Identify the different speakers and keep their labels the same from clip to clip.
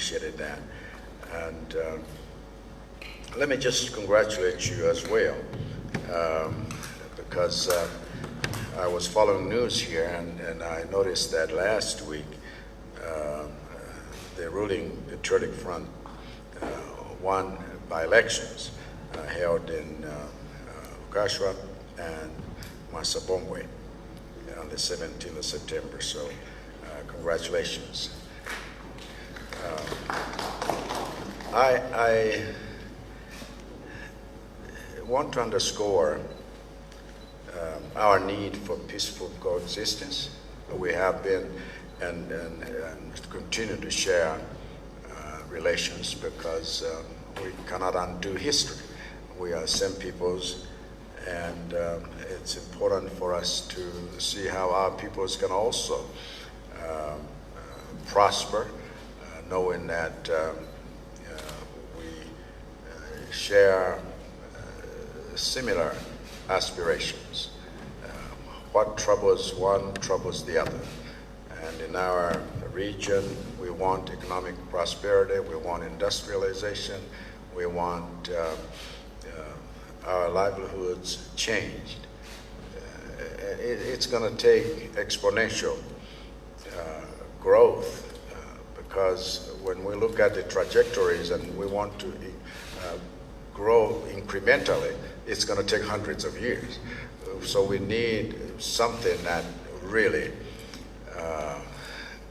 Speaker 1: appreciated that. And let me just congratulate you as well, because I was following news here, and I noticed that last week the ruling Patriotic Front won by elections held in Ugashwa and Massabombwe on the 17th of September. So congratulations. I want to underscore our need for peaceful coexistence. We have been and continue to share relations because we cannot undo history. We are same peoples, and it's important for us to see how our peoples can also prosper, knowing that we share similar aspirations. What troubles one troubles the other. And in our region, we want economic prosperity, we want industrialization, we want our livelihoods changed. It's going to take exponential growth because when we look at the trajectories and we want to grow incrementally, it's going to take hundreds of years. So we need something that really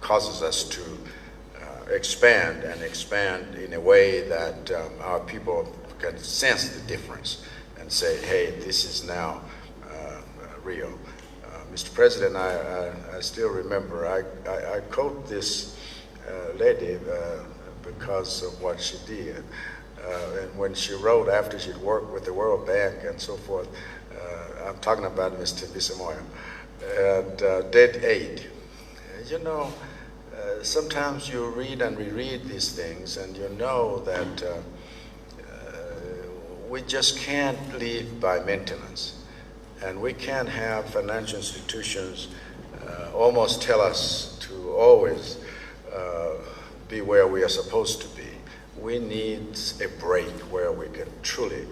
Speaker 1: causes us to expand in a way that our people can sense the difference and say, hey, this is now real. Mr. President, I still remember, I quote this lady because of what she did. And when she wrote after she'd worked with the World Bank and so forth, I'm talking about Ms. Tembisa Moyo, and dead aid. You know, sometimes you read and reread these things and you know that we just can't live by maintenance. And we can't have financial institutions almost tell us to always be where we are supposed to be. We need a break where we can truly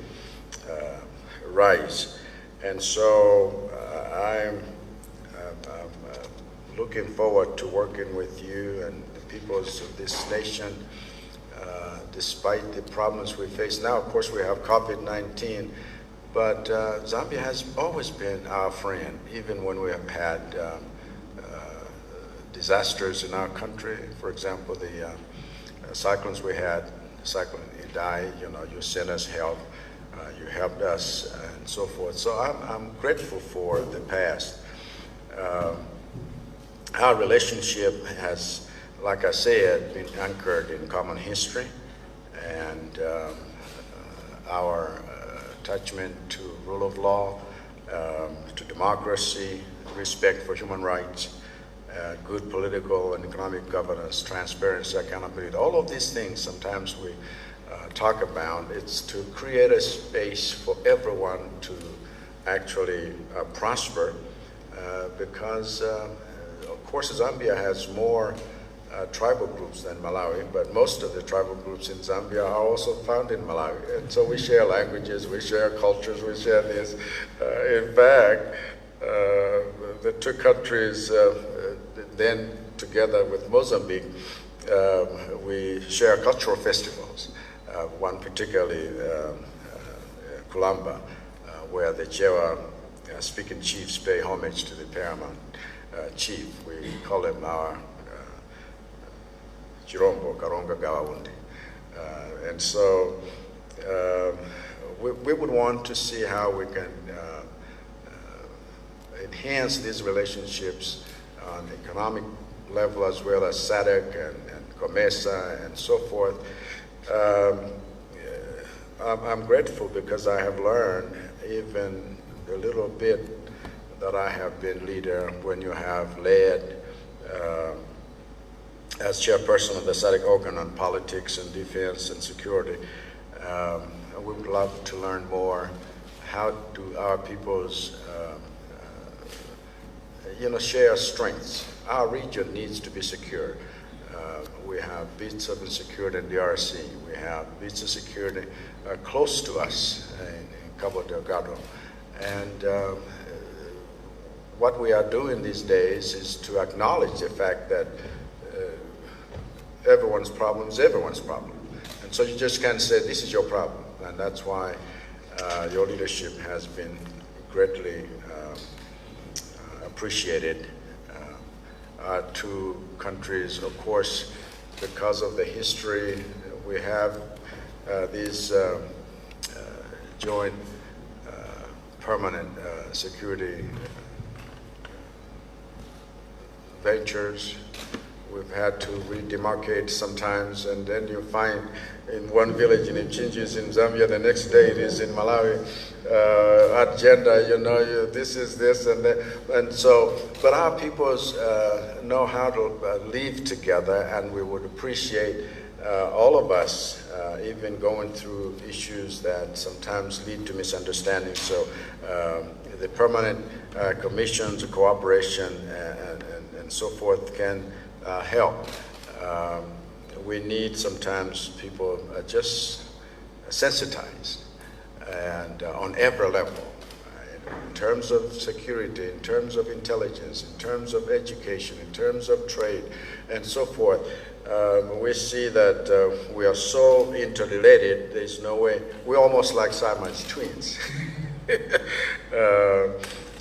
Speaker 1: rise. And so I'm looking forward to working with you and the peoples of this nation, despite the problems we face now. Of course, we have COVID-19, but Zambia has always been our friend, even when we have had disasters in our country. For example, the cyclones we had, Cyclone Idai, you know, you sent us help, you helped us, and so forth. So I'm grateful for the past. Our relationship has, like I said, been anchored in common history, and our attachment to rule of law, to democracy, respect for human rights, good political and economic governance, transparency, accountability. All of these things sometimes we talk about. It's to create a space for everyone to actually prosper because, of course, Zambia has more tribal groups than Malawi, but most of the tribal groups in Zambia are also found in Malawi. And so we share languages, we share cultures, we share this. In fact, the two countries then together with Mozambique, we share cultural festivals. One particularly, Kulamba, where the Chewa speaking chiefs pay homage to the paramount chief. We call him our Chirombo, Karonga Gawawundi. And so we would want to see how we can enhance these relationships on the economic level as well as SADC and COMESA and so forth. I'm grateful because I have learned even a little bit that I have been leader when you have led as chairperson of the SADC organ on politics and defense and security. We would love to learn more. How do our peoples share strengths? Our region needs to be secure. We have bits of insecurity in the DRC. We have bits of security close to us in Cabo Delgado. And what we are doing these days is to acknowledge the fact that everyone's problem is everyone's problem. And so you just can't say, this is your problem. And that's why your leadership has been greatly appreciated. Our two countries, of course, because of the history, we have these joint permanent security ventures. We've had to redemarcate sometimes, and then you find in one village in Nchinji in Zambia, the next day it is in Malawi. Agenda, this is this and that. And so, but our peoples know how to live together, and we would appreciate all of us even going through issues that sometimes lead to misunderstanding. So the permanent commissions, cooperation, and so forth can help. We need sometimes people just sensitized and on every level, in terms of security, in terms of intelligence, in terms of education, in terms of trade, and so forth. We see that we are so interrelated, there's no way, we're almost like Siamese twins.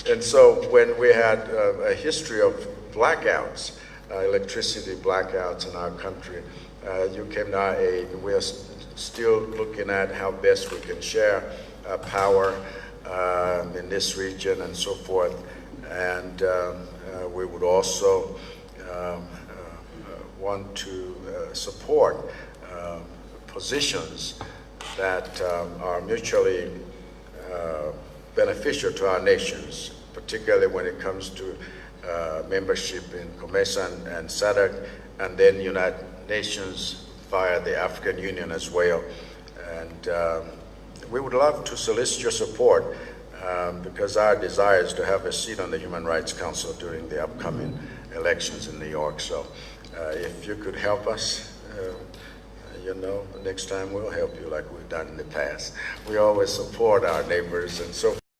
Speaker 1: And so when we had a history of blackouts, electricity blackouts in our country, you came to our aid. We are still looking at how best we can share power in this region and so forth. And we would also want to support positions that are mutually beneficial to our nations, particularly when it comes to membership in COMESA and SADC, and then United Nations via the African Union as well. And we would love to solicit your support because our desire is to have a seat on the Human Rights Council during the upcoming elections in New York. So if you could help us, next time we'll help you like we've done in the past. We always support our neighbors and so forth.